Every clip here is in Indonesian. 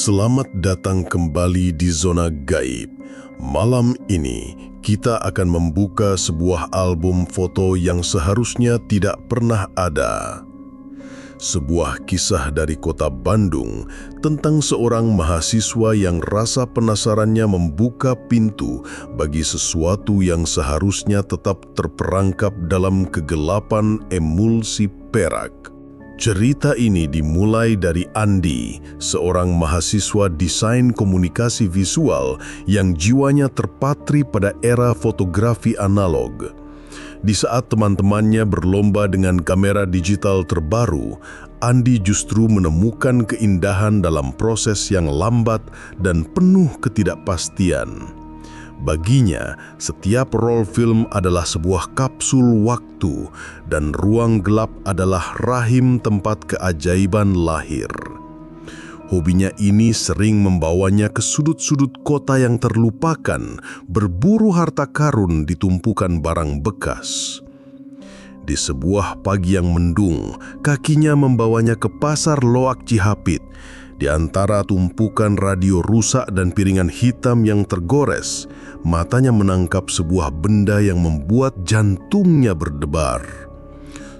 Selamat datang kembali di Zona Gaib. Malam ini, kita akan membuka sebuah album foto yang seharusnya tidak pernah ada. Sebuah kisah dari kota Bandung tentang seorang mahasiswa yang rasa penasarannya membuka pintu bagi sesuatu yang seharusnya tetap terperangkap dalam kegelapan emulsi perak. Cerita ini dimulai dari Andi, seorang mahasiswa desain komunikasi visual yang jiwanya terpatri pada era fotografi analog. Di saat teman-temannya berlomba dengan kamera digital terbaru, Andi justru menemukan keindahan dalam proses yang lambat dan penuh ketidakpastian. Baginya, setiap roll film adalah sebuah kapsul waktu dan ruang gelap adalah rahim tempat keajaiban lahir. Hobinya ini sering membawanya ke sudut-sudut kota yang terlupakan, berburu harta karun di tumpukan barang bekas. Di sebuah pagi yang mendung, kakinya membawanya ke pasar Loak Cihapit. Di antara tumpukan radio rusak dan piringan hitam yang tergores, matanya menangkap sebuah benda yang membuat jantungnya berdebar.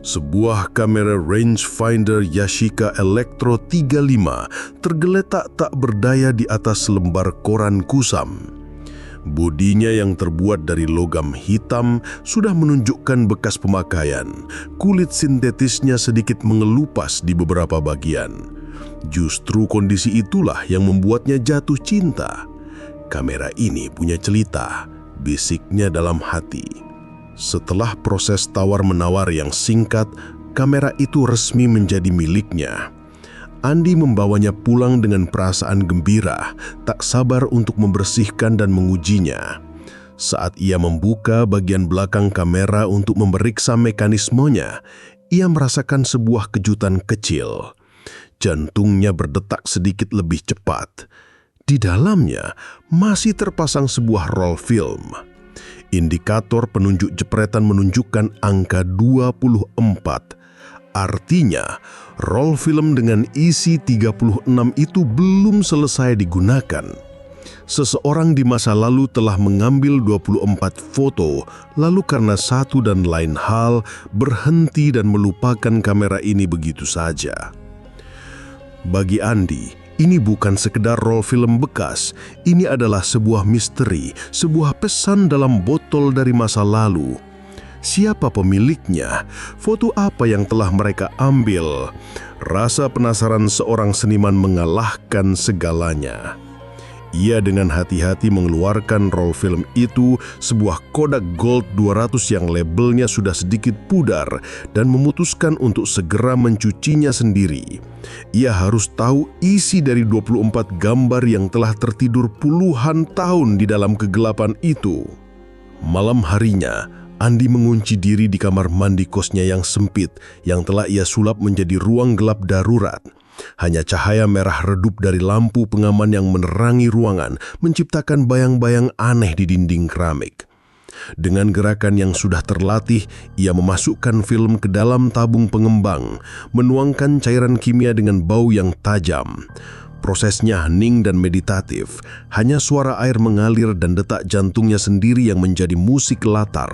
Sebuah kamera rangefinder Yashica Electro 35 tergeletak tak berdaya di atas lembar koran kusam. Bodinya yang terbuat dari logam hitam sudah menunjukkan bekas pemakaian. Kulit sintetisnya sedikit mengelupas di beberapa bagian. Justru kondisi itulah yang membuatnya jatuh cinta. Kamera ini punya cerita, bisiknya dalam hati. Setelah proses tawar-menawar yang singkat, kamera itu resmi menjadi miliknya. Andi membawanya pulang dengan perasaan gembira, tak sabar untuk membersihkan dan mengujinya. Saat ia membuka bagian belakang kamera untuk memeriksa mekanismenya, ia merasakan sebuah kejutan kecil. Jantungnya berdetak sedikit lebih cepat. Di dalamnya masih terpasang sebuah roll film. Indikator penunjuk jepretan menunjukkan angka 24. Artinya, roll film dengan isi 36 itu belum selesai digunakan. Seseorang di masa lalu telah mengambil 24 foto, lalu karena satu dan lain hal berhenti dan melupakan kamera ini begitu saja. Bagi Andi, ini bukan sekedar roll film bekas, ini adalah sebuah misteri, sebuah pesan dalam botol dari masa lalu. Siapa pemiliknya? Foto apa yang telah mereka ambil? Rasa penasaran seorang seniman mengalahkan segalanya. Ia dengan hati-hati mengeluarkan roll film itu, sebuah Kodak Gold 200 yang labelnya sudah sedikit pudar, dan memutuskan untuk segera mencucinya sendiri. Ia harus tahu isi dari 24 gambar yang telah tertidur puluhan tahun di dalam kegelapan itu. Malam harinya, Andi mengunci diri di kamar mandi kosnya yang sempit, yang telah ia sulap menjadi ruang gelap darurat. Hanya cahaya merah redup dari lampu pengaman yang menerangi ruangan menciptakan bayang-bayang aneh di dinding keramik. Dengan gerakan yang sudah terlatih, ia memasukkan film ke dalam tabung pengembang, menuangkan cairan kimia dengan bau yang tajam. Prosesnya hening dan meditatif, hanya suara air mengalir dan detak jantungnya sendiri yang menjadi musik latar.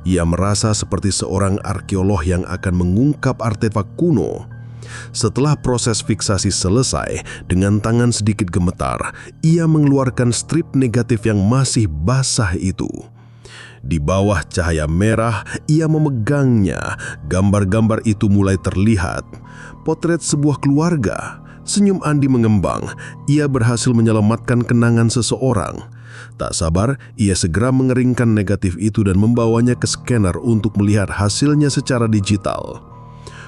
Ia merasa seperti seorang arkeolog yang akan mengungkap artefak kuno. Setelah proses fiksasi selesai, dengan tangan sedikit gemetar, ia mengeluarkan strip negatif yang masih basah itu. Di bawah cahaya merah, ia memegangnya. Gambar-gambar itu mulai terlihat. Potret sebuah keluarga. Senyum Andi mengembang. Ia berhasil menyelamatkan kenangan seseorang. Tak sabar, ia segera mengeringkan negatif itu dan membawanya ke scanner untuk melihat hasilnya secara digital.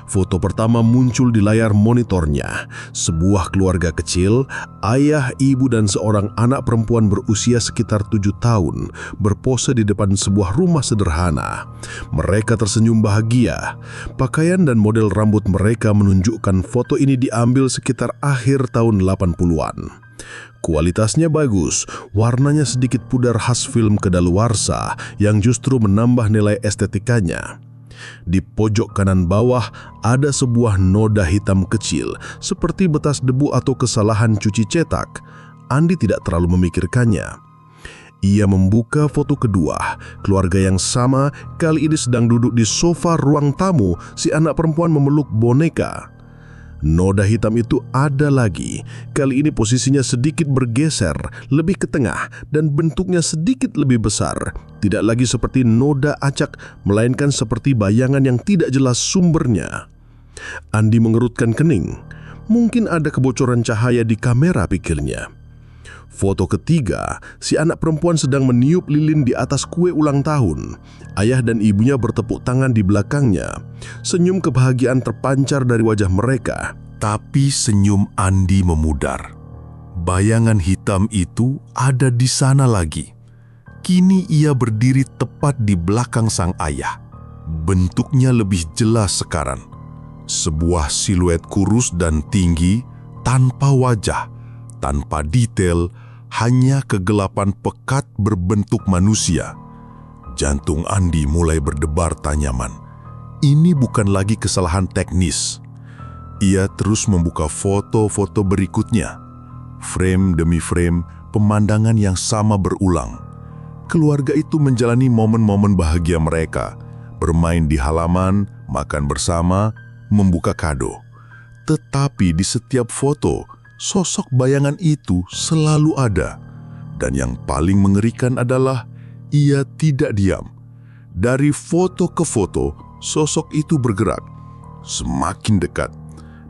Foto pertama muncul di layar monitornya. Sebuah keluarga kecil, ayah, ibu, dan seorang anak perempuan berusia sekitar 7 tahun berpose di depan sebuah rumah sederhana. Mereka tersenyum bahagia. Pakaian dan model rambut mereka menunjukkan foto ini diambil sekitar akhir tahun 80-an. Kualitasnya bagus, warnanya sedikit pudar khas film kedaluarsa yang justru menambah nilai estetikanya. Di pojok kanan bawah ada sebuah noda hitam kecil, seperti betas debu atau kesalahan cuci cetak. Andi tidak terlalu memikirkannya. Ia membuka foto kedua. Keluarga yang sama kali ini sedang duduk di sofa ruang tamu. Si anak perempuan memeluk boneka. Noda hitam itu ada lagi. Kali ini posisinya sedikit bergeser, lebih ke tengah, dan bentuknya sedikit lebih besar. Tidak lagi seperti noda acak, melainkan seperti bayangan yang tidak jelas sumbernya. Andi mengerutkan kening. Mungkin ada kebocoran cahaya di kamera, pikirnya. Foto ketiga, si anak perempuan sedang meniup lilin di atas kue ulang tahun. Ayah dan ibunya bertepuk tangan di belakangnya. Senyum kebahagiaan terpancar dari wajah mereka. Tapi senyum Andi memudar. Bayangan hitam itu ada di sana lagi. Kini ia berdiri tepat di belakang sang ayah. Bentuknya lebih jelas sekarang. Sebuah siluet kurus dan tinggi, tanpa wajah, tanpa detail, hanya kegelapan pekat berbentuk manusia. Jantung Andi mulai berdebar tak nyaman. Ini bukan lagi kesalahan teknis. Ia terus membuka foto-foto berikutnya. Frame demi frame, pemandangan yang sama berulang. Keluarga itu menjalani momen-momen bahagia mereka. Bermain di halaman, makan bersama, membuka kado. Tetapi di setiap foto, sosok bayangan itu selalu ada. Dan yang paling mengerikan adalah ia tidak diam. Dari foto ke foto, sosok itu bergerak. Semakin dekat.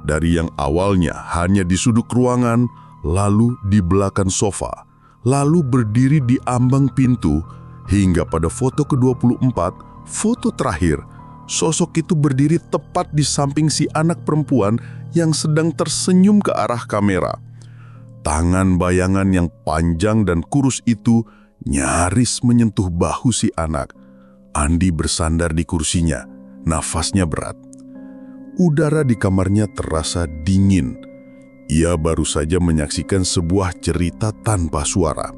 Dari yang awalnya hanya di sudut ruangan, lalu di belakang sofa, lalu berdiri di ambang pintu, hingga pada foto ke-24, foto terakhir, sosok itu berdiri tepat di samping si anak perempuan yang sedang tersenyum ke arah kamera. Tangan bayangan yang panjang dan kurus itu nyaris menyentuh bahu si anak. Andi bersandar di kursinya, nafasnya berat. Udara di kamarnya terasa dingin. Ia baru saja menyaksikan sebuah cerita tanpa suara.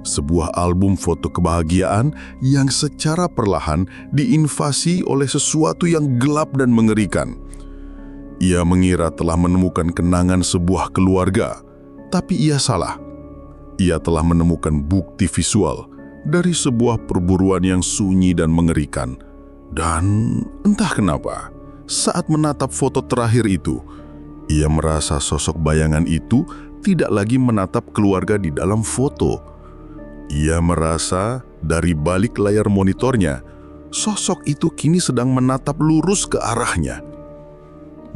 Sebuah album foto kebahagiaan yang secara perlahan diinvasi oleh sesuatu yang gelap dan mengerikan. Ia mengira telah menemukan kenangan sebuah keluarga, tapi ia salah. Ia telah menemukan bukti visual dari sebuah perburuan yang sunyi dan mengerikan. Dan entah kenapa, saat menatap foto terakhir itu, ia merasa sosok bayangan itu tidak lagi menatap keluarga di dalam foto. Ia merasa dari balik layar monitornya, sosok itu kini sedang menatap lurus ke arahnya.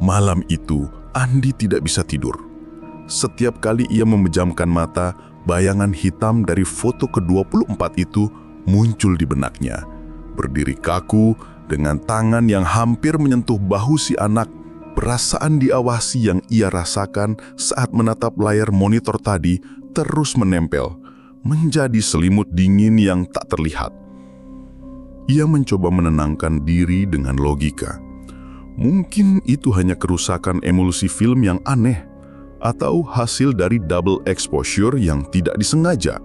Malam itu, Andi tidak bisa tidur. Setiap kali ia memejamkan mata, bayangan hitam dari foto ke-24 itu muncul di benaknya. Berdiri kaku, dengan tangan yang hampir menyentuh bahu si anak, perasaan diawasi yang ia rasakan saat menatap layar monitor tadi terus menempel, menjadi selimut dingin yang tak terlihat. Ia mencoba menenangkan diri dengan logika. Mungkin itu hanya kerusakan emulsi film yang aneh, atau hasil dari double exposure yang tidak disengaja.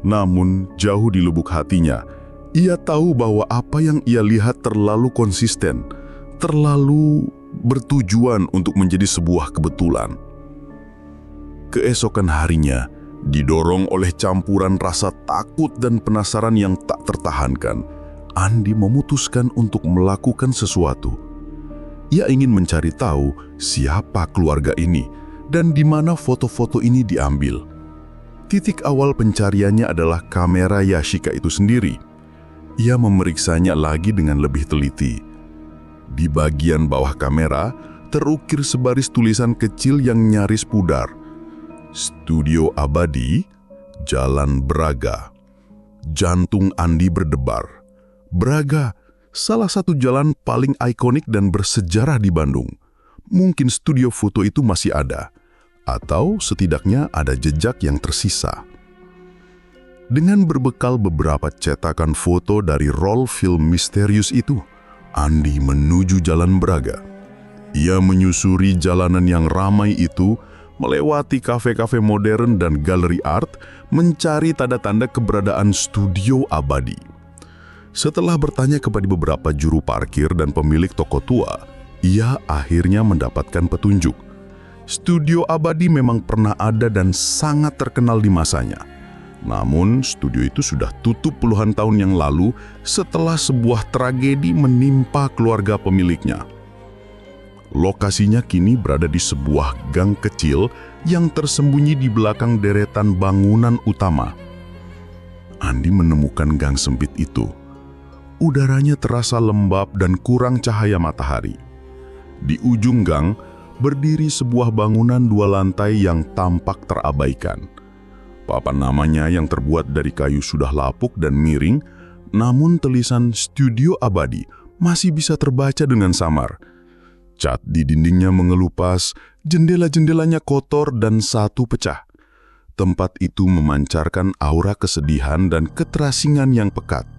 Namun, jauh di lubuk hatinya, ia tahu bahwa apa yang ia lihat terlalu konsisten, terlalu bertujuan untuk menjadi sebuah kebetulan. Keesokan harinya, didorong oleh campuran rasa takut dan penasaran yang tak tertahankan, Andi memutuskan untuk melakukan sesuatu. Ia ingin mencari tahu siapa keluarga ini dan di mana foto-foto ini diambil. Titik awal pencariannya adalah kamera Yashika itu sendiri. Ia memeriksanya lagi dengan lebih teliti. Di bagian bawah kamera, terukir sebaris tulisan kecil yang nyaris pudar. Studio Abadi, Jalan Braga. Jantung Andi berdebar. Braga, salah satu jalan paling ikonik dan bersejarah di Bandung. Mungkin studio foto itu masih ada, atau setidaknya ada jejak yang tersisa. Dengan berbekal beberapa cetakan foto dari roll film misterius itu, Andi menuju Jalan Braga. Ia menyusuri jalanan yang ramai itu, melewati kafe-kafe modern dan galeri art, mencari tanda-tanda keberadaan Studio Abadi. Setelah bertanya kepada beberapa juru parkir dan pemilik toko tua, ia akhirnya mendapatkan petunjuk. Studio Abadi memang pernah ada dan sangat terkenal di masanya. Namun, studio itu sudah tutup puluhan tahun yang lalu setelah sebuah tragedi menimpa keluarga pemiliknya. Lokasinya kini berada di sebuah gang kecil yang tersembunyi di belakang deretan bangunan utama. Andi menemukan gang sempit itu. Udaranya terasa lembab dan kurang cahaya matahari. Di ujung gang, berdiri sebuah bangunan 2 lantai yang tampak terabaikan. Papan namanya yang terbuat dari kayu sudah lapuk dan miring, namun tulisan Studio Abadi masih bisa terbaca dengan samar. Cat di dindingnya mengelupas, jendela-jendelanya kotor dan satu pecah. Tempat itu memancarkan aura kesedihan dan keterasingan yang pekat.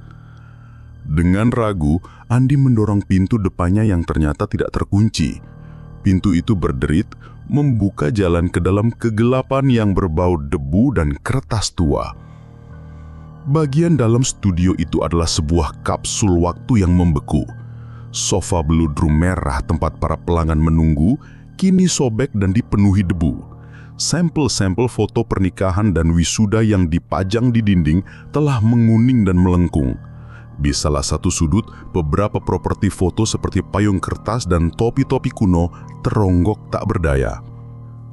Dengan ragu, Andi mendorong pintu depannya yang ternyata tidak terkunci. Pintu itu berderit, membuka jalan ke dalam kegelapan yang berbau debu dan kertas tua. Bagian dalam studio itu adalah sebuah kapsul waktu yang membeku. Sofa beludru merah tempat para pelanggan menunggu kini sobek dan dipenuhi debu. Sampel-sampel foto pernikahan dan wisuda yang dipajang di dinding telah menguning dan melengkung. Di salah satu sudut, beberapa properti foto seperti payung kertas dan topi-topi kuno teronggok tak berdaya.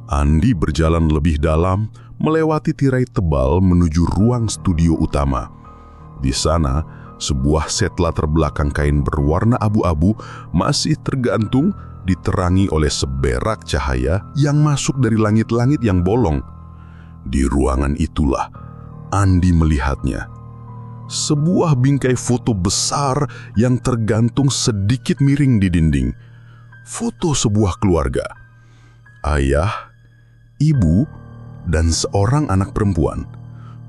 Andi berjalan lebih dalam, melewati tirai tebal menuju ruang studio utama. Di sana, sebuah set latar belakang kain berwarna abu-abu masih tergantung, diterangi oleh seberak cahaya yang masuk dari langit-langit yang bolong. Di ruangan itulah Andi melihatnya. Sebuah bingkai foto besar yang tergantung sedikit miring di dinding. Foto sebuah keluarga. Ayah, ibu, dan seorang anak perempuan.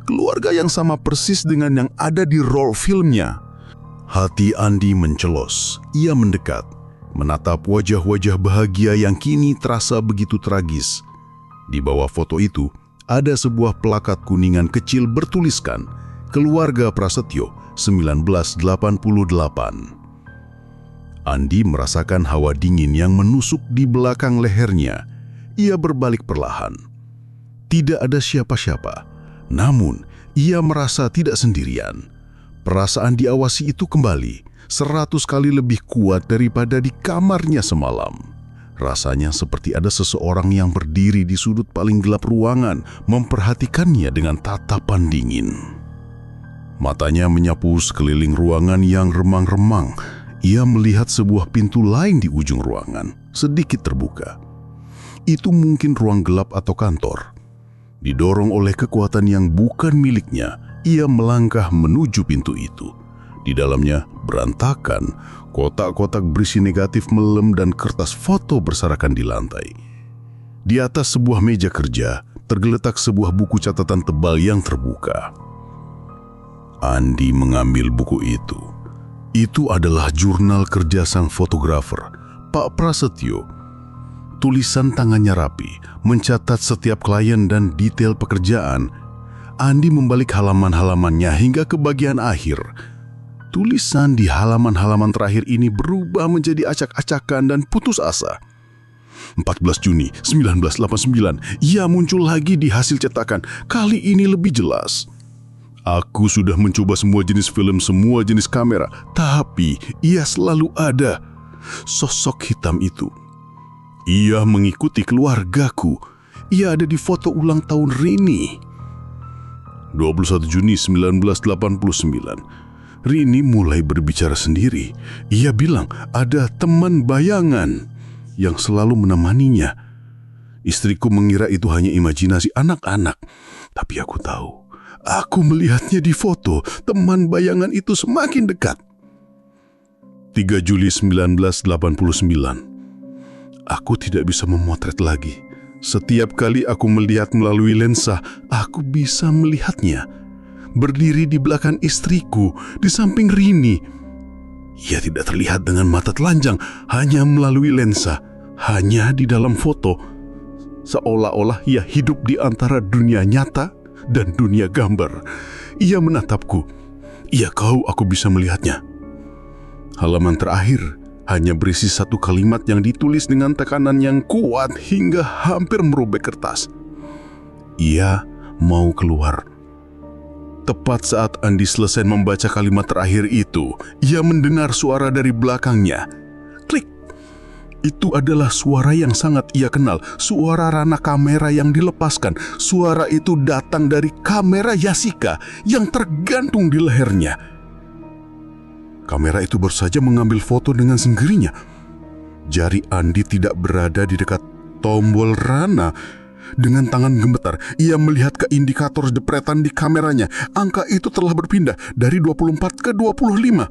Keluarga yang sama persis dengan yang ada di roll filmnya. Hati Andi mencelos. Ia mendekat, menatap wajah-wajah bahagia yang kini terasa begitu tragis. Di bawah foto itu, ada sebuah plakat kuningan kecil bertuliskan, Keluarga Prasetyo 1988. Andi merasakan hawa dingin yang menusuk di belakang lehernya. Ia berbalik perlahan. Tidak ada siapa-siapa, namun ia merasa tidak sendirian. Perasaan diawasi itu kembali, 100 kali lebih kuat daripada di kamarnya semalam. Rasanya seperti ada seseorang yang berdiri di sudut paling gelap ruangan, memperhatikannya dengan tatapan dingin. Matanya menyapu sekeliling ruangan yang remang-remang. Ia melihat sebuah pintu lain di ujung ruangan, sedikit terbuka. Itu mungkin ruang gelap atau kantor. Didorong oleh kekuatan yang bukan miliknya, ia melangkah menuju pintu itu. Di dalamnya berantakan, kotak-kotak berisi negatif melem dan kertas foto berserakan di lantai. Di atas sebuah meja kerja, tergeletak sebuah buku catatan tebal yang terbuka. Andi mengambil buku itu. Itu adalah jurnal kerja sang fotografer, Pak Prasetyo. Tulisan tangannya rapi, mencatat setiap klien dan detail pekerjaan. Andi membalik halaman-halamannya hingga ke bagian akhir. Tulisan di halaman-halaman terakhir ini berubah menjadi acak-acakan dan putus asa. 14 Juni 1989, ia muncul lagi di hasil cetakan. Kali ini lebih jelas. Aku sudah mencoba semua jenis film, semua jenis kamera, tapi ia selalu ada. Sosok hitam itu. Ia mengikuti keluargaku. Ia ada di foto ulang tahun Rini. 21 Juni 1989. Rini mulai berbicara sendiri. Ia bilang ada teman bayangan yang selalu menemaninya. Istriku mengira itu hanya imajinasi anak-anak. Tapi aku tahu. Aku melihatnya di foto. Teman bayangan itu semakin dekat. 3 Juli 1989. Aku tidak bisa memotret lagi. Setiap kali aku melihat melalui lensa, aku bisa melihatnya. Berdiri di belakang istriku, di samping Rini. Ia tidak terlihat dengan mata telanjang, hanya melalui lensa, hanya di dalam foto. Seolah-olah ia hidup di antara dunia nyata dan dunia gambar. Ia menatapku. Iya kau, aku bisa melihatnya. Halaman terakhir hanya berisi satu kalimat yang ditulis dengan tekanan yang kuat hingga hampir merobek kertas. Ia mau keluar. Tepat saat Andi selesai membaca kalimat terakhir itu, ia mendengar suara dari belakangnya. Klik! Itu adalah suara yang sangat ia kenal, suara rana kamera yang dilepaskan. Suara itu datang dari kamera Yasika yang tergantung di lehernya. Kamera itu baru saja mengambil foto dengan sendirinya. Jari Andi tidak berada di dekat tombol rana. Dengan tangan gemetar, ia melihat ke indikator jepretan di kameranya. Angka itu telah berpindah dari 24 ke 25.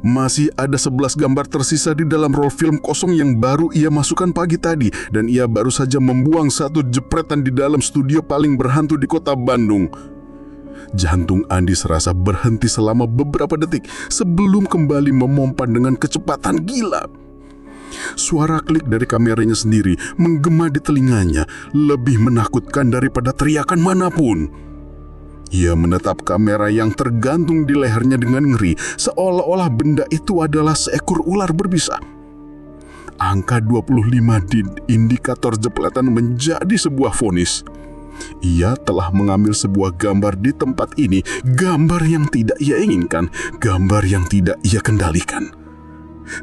Masih ada 11 gambar tersisa di dalam roll film kosong yang baru ia masukkan pagi tadi, dan ia baru saja membuang satu jepretan di dalam studio paling berhantu di kota Bandung. Jantung Andi serasa berhenti selama beberapa detik sebelum kembali memompa dengan kecepatan gila. Suara klik dari kameranya sendiri menggema di telinganya, lebih menakutkan daripada teriakan manapun. Ia menatap kamera yang tergantung di lehernya dengan ngeri, seolah-olah benda itu adalah seekor ular berbisa. Angka 25 di indikator jepletan menjadi sebuah vonis. Ia telah mengambil sebuah gambar di tempat ini, gambar yang tidak ia inginkan, gambar yang tidak ia kendalikan.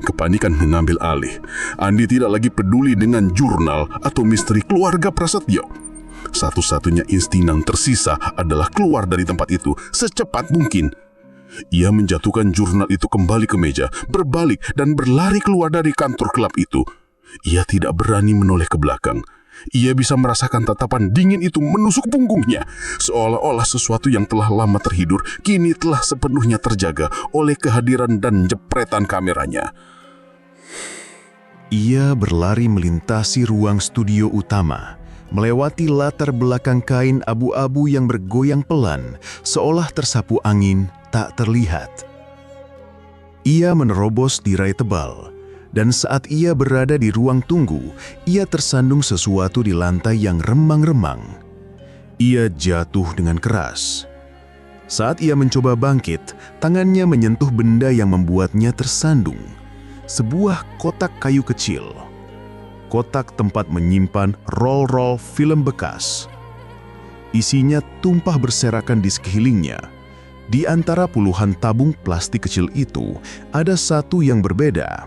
Kepanikan mengambil alih. Andi tidak lagi peduli dengan jurnal atau misteri keluarga Prasetyo. Satu-satunya insting yang tersisa adalah keluar dari tempat itu secepat mungkin. Ia menjatuhkan jurnal itu kembali ke meja, berbalik dan berlari keluar dari kantor gelap itu. Ia tidak berani menoleh ke belakang. Ia bisa merasakan tatapan dingin itu menusuk punggungnya, seolah-olah sesuatu yang telah lama terhidur kini telah sepenuhnya terjaga oleh kehadiran dan jepretan kameranya. Ia berlari melintasi ruang studio utama, melewati latar belakang kain abu-abu yang bergoyang pelan, seolah tersapu angin tak terlihat. Ia menerobos tirai tebal, dan saat ia berada di ruang tunggu, ia tersandung sesuatu di lantai yang remang-remang. Ia jatuh dengan keras. Saat ia mencoba bangkit, tangannya menyentuh benda yang membuatnya tersandung. Sebuah kotak kayu kecil. Kotak tempat menyimpan roll-roll film bekas. Isinya tumpah berserakan di sekelilingnya. Di antara puluhan tabung plastik kecil itu, ada satu yang berbeda.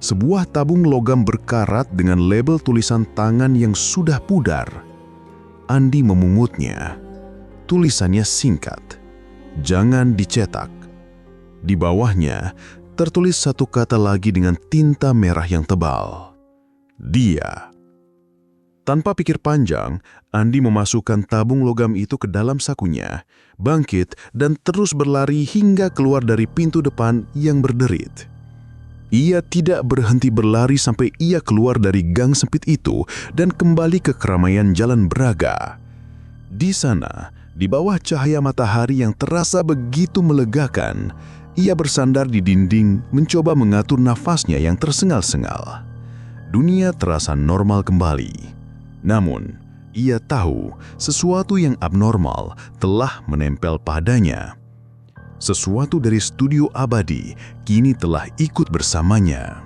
Sebuah tabung logam berkarat dengan label tulisan tangan yang sudah pudar. Andi memungutnya. Tulisannya singkat. Jangan dicetak. Di bawahnya, tertulis satu kata lagi dengan tinta merah yang tebal. Dia. Tanpa pikir panjang, Andi memasukkan tabung logam itu ke dalam sakunya, bangkit dan terus berlari hingga keluar dari pintu depan yang berderit. Ia tidak berhenti berlari sampai ia keluar dari gang sempit itu dan kembali ke keramaian Jalan Braga. Di sana, di bawah cahaya matahari yang terasa begitu melegakan, ia bersandar di dinding mencoba mengatur nafasnya yang tersengal-sengal. Dunia terasa normal kembali. Namun, ia tahu sesuatu yang abnormal telah menempel padanya. Sesuatu dari studio abadi kini telah ikut bersamanya.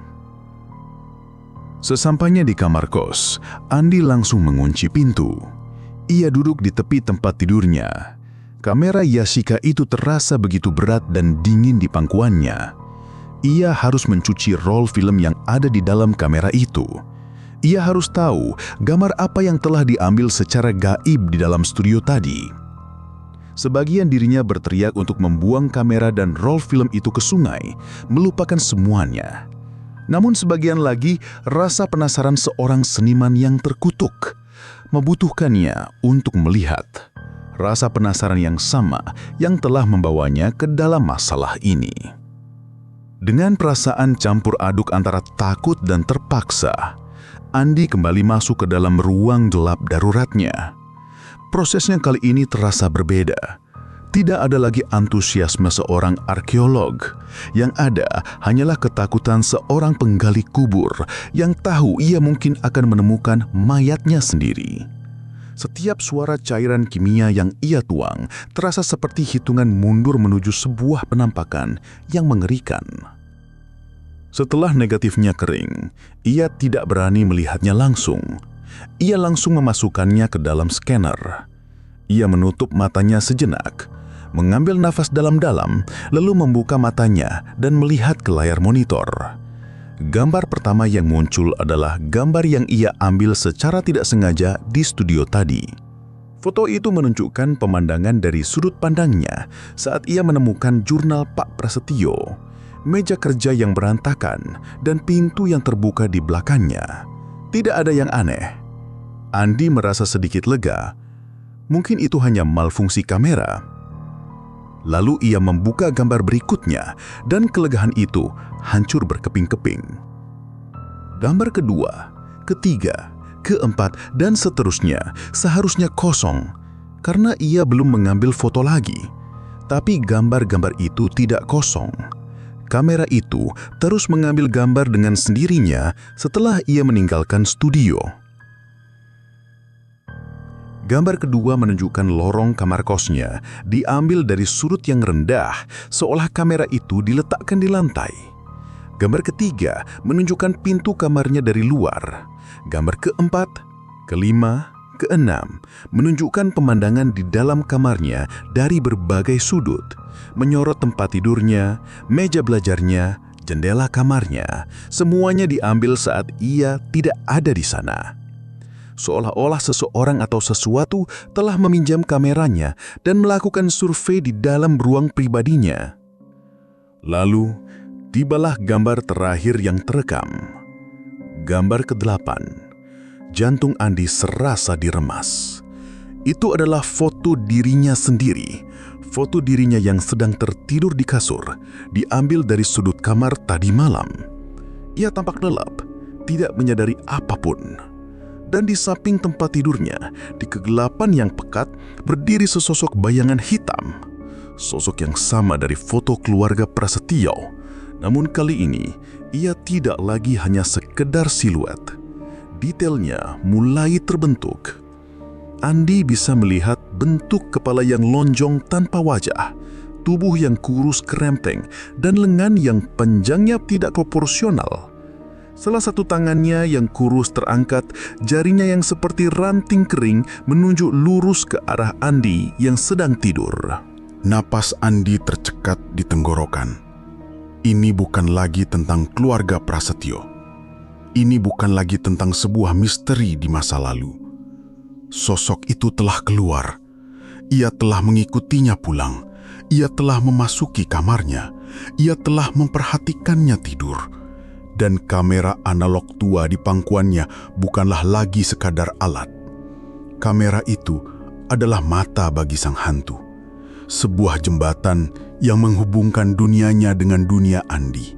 Sesampainya di kamar kos, Andi langsung mengunci pintu. Ia duduk di tepi tempat tidurnya. Kamera Yasika itu terasa begitu berat dan dingin di pangkuannya. Ia harus mencuci roll film yang ada di dalam kamera itu. Ia harus tahu gambar apa yang telah diambil secara gaib di dalam studio tadi. Sebagian dirinya berteriak untuk membuang kamera dan roll film itu ke sungai, melupakan semuanya. Namun sebagian lagi rasa penasaran seorang seniman yang terkutuk, membutuhkannya untuk melihat. Rasa penasaran yang sama yang telah membawanya ke dalam masalah ini. Dengan perasaan campur aduk antara takut dan terpaksa, Andi kembali masuk ke dalam ruang gelap daruratnya. Prosesnya kali ini terasa berbeda. Tidak ada lagi antusiasme seorang arkeolog. Yang ada hanyalah ketakutan seorang penggali kubur yang tahu ia mungkin akan menemukan mayatnya sendiri. Setiap suara cairan kimia yang ia tuang terasa seperti hitungan mundur menuju sebuah penampakan yang mengerikan. Setelah negatifnya kering, ia tidak berani melihatnya langsung. Ia langsung memasukkannya ke dalam scanner. Ia menutup matanya sejenak, mengambil nafas dalam-dalam, lalu membuka matanya dan melihat ke layar monitor. Gambar pertama yang muncul adalah gambar yang ia ambil secara tidak sengaja di studio tadi. Foto itu menunjukkan pemandangan dari sudut pandangnya saat ia menemukan jurnal Pak Prasetyo, meja kerja yang berantakan, dan pintu yang terbuka di belakangnya. Tidak ada yang aneh. Andi merasa sedikit lega. Mungkin itu hanya malfungsi kamera. Lalu ia membuka gambar berikutnya dan kelegahan itu hancur berkeping-keping. Gambar kedua, ketiga, keempat, dan seterusnya seharusnya kosong karena ia belum mengambil foto lagi. Tapi gambar-gambar itu tidak kosong. Kamera itu terus mengambil gambar dengan sendirinya setelah ia meninggalkan studio. Gambar kedua menunjukkan lorong kamar kosnya diambil dari sudut yang rendah, seolah kamera itu diletakkan di lantai. Gambar ketiga menunjukkan pintu kamarnya dari luar. Gambar keempat, kelima, keenam menunjukkan pemandangan di dalam kamarnya dari berbagai sudut, menyorot tempat tidurnya, meja belajarnya, jendela kamarnya. Semuanya diambil saat ia tidak ada di sana. Seolah-olah seseorang atau sesuatu telah meminjam kameranya dan melakukan survei di dalam ruang pribadinya. Lalu, tibalah gambar terakhir yang terekam. Gambar ke-8. Jantung Andi serasa diremas. Itu adalah foto dirinya sendiri. Foto dirinya yang sedang tertidur di kasur, diambil dari sudut kamar tadi malam. Ia tampak lelap, tidak menyadari apapun. Dan di samping tempat tidurnya, di kegelapan yang pekat, berdiri sesosok bayangan hitam. Sosok yang sama dari foto keluarga Prasetyo. Namun kali ini, ia tidak lagi hanya sekedar siluet. Detailnya mulai terbentuk. Andi bisa melihat bentuk kepala yang lonjong tanpa wajah, tubuh yang kurus kerempeng, dan lengan yang panjangnya tidak proporsional. Salah satu tangannya yang kurus terangkat, jarinya yang seperti ranting kering menunjuk lurus ke arah Andi yang sedang tidur. Napas Andi tercekat di tenggorokan. Ini bukan lagi tentang keluarga Prasetyo. Ini bukan lagi tentang sebuah misteri di masa lalu. Sosok itu telah keluar. Ia telah mengikutinya pulang. Ia telah memasuki kamarnya. Ia telah memperhatikannya tidur. Dan kamera analog tua di pangkuannya bukanlah lagi sekadar alat. Kamera itu adalah mata bagi sang hantu. Sebuah jembatan yang menghubungkan dunianya dengan dunia Andi.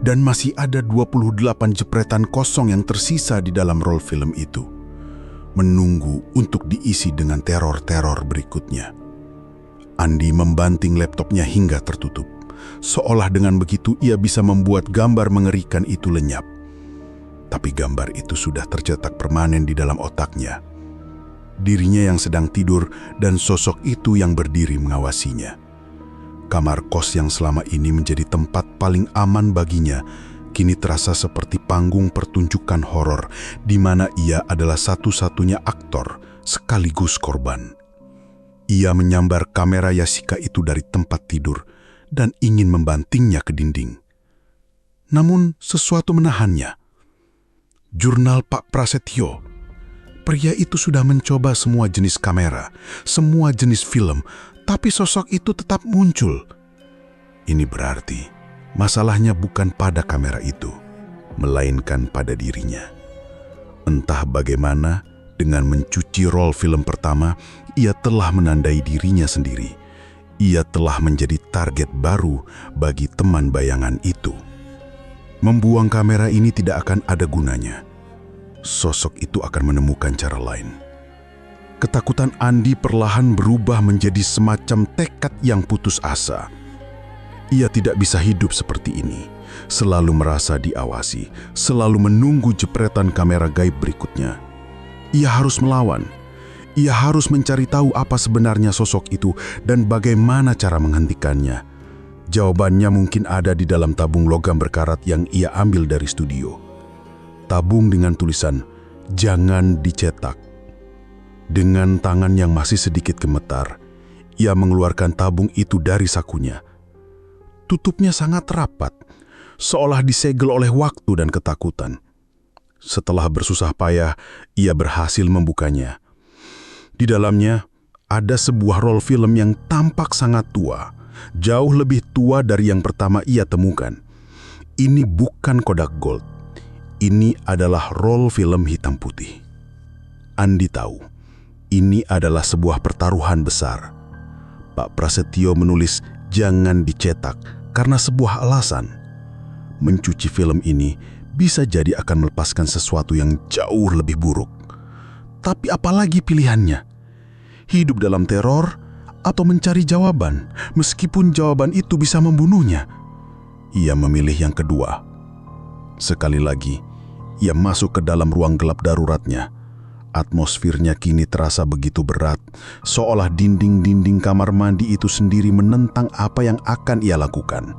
Dan masih ada 28 jepretan kosong yang tersisa di dalam roll film itu, menunggu untuk diisi dengan teror-teror berikutnya. Andi membanting laptopnya hingga tertutup. Seolah dengan begitu ia bisa membuat gambar mengerikan itu lenyap. Tapi gambar itu sudah tercetak permanen di dalam otaknya. Dirinya yang sedang tidur dan sosok itu yang berdiri mengawasinya. Kamar kos yang selama ini menjadi tempat paling aman baginya, kini terasa seperti panggung pertunjukan horor di mana ia adalah satu-satunya aktor sekaligus korban. Ia menyambar kamera Yasika itu dari tempat tidur dan ingin membantingnya ke dinding. Namun sesuatu menahannya. Jurnal Pak Prasetyo. Pria itu sudah mencoba semua jenis kamera, semua jenis film, tapi sosok itu tetap muncul. Ini berarti masalahnya bukan pada kamera itu, melainkan pada dirinya. Entah bagaimana, dengan mencuci roll film pertama, ia telah menandai dirinya sendiri. Ia telah menjadi target baru bagi teman bayangan itu. Membuang kamera ini tidak akan ada gunanya. Sosok itu akan menemukan cara lain. Ketakutan Andi perlahan berubah menjadi semacam tekad yang putus asa. Ia tidak bisa hidup seperti ini, selalu merasa diawasi, selalu menunggu jepretan kamera gaib berikutnya. Ia harus melawan. Ia harus mencari tahu apa sebenarnya sosok itu dan bagaimana cara menghentikannya. Jawabannya mungkin ada di dalam tabung logam berkarat yang ia ambil dari studio. Tabung dengan tulisan, "Jangan dicetak." Dengan tangan yang masih sedikit gemetar, ia mengeluarkan tabung itu dari sakunya. Tutupnya sangat rapat, seolah disegel oleh waktu dan ketakutan. Setelah bersusah payah, ia berhasil membukanya. Di dalamnya ada sebuah roll film yang tampak sangat tua, jauh lebih tua dari yang pertama ia temukan. Ini bukan Kodak Gold. Ini adalah roll film hitam putih. Andi tahu, ini adalah sebuah pertaruhan besar. Pak Prasetyo menulis jangan dicetak karena sebuah alasan. Mencuci film ini bisa jadi akan melepaskan sesuatu yang jauh lebih buruk. Tapi apalagi pilihannya? Hidup dalam teror atau mencari jawaban, meskipun jawaban itu bisa membunuhnya? Ia memilih yang kedua. Sekali lagi, ia masuk ke dalam ruang gelap daruratnya. Atmosfernya kini terasa begitu berat, seolah dinding-dinding kamar mandi itu sendiri menentang apa yang akan ia lakukan.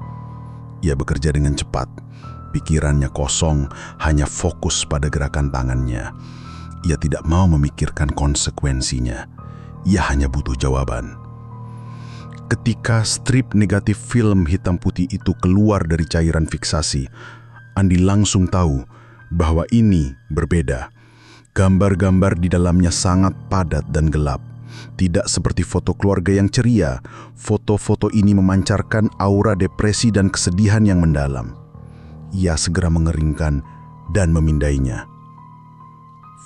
Ia bekerja dengan cepat. Pikirannya kosong, hanya fokus pada gerakan tangannya. Ia tidak mau memikirkan konsekuensinya. Ia hanya butuh jawaban. Ketika strip negatif film hitam putih itu keluar dari cairan fiksasi, Andi langsung tahu bahwa ini berbeda. Gambar-gambar di dalamnya sangat padat dan gelap. Tidak seperti foto keluarga yang ceria, foto-foto ini memancarkan aura depresi dan kesedihan yang mendalam. Ia segera mengeringkan dan memindainya.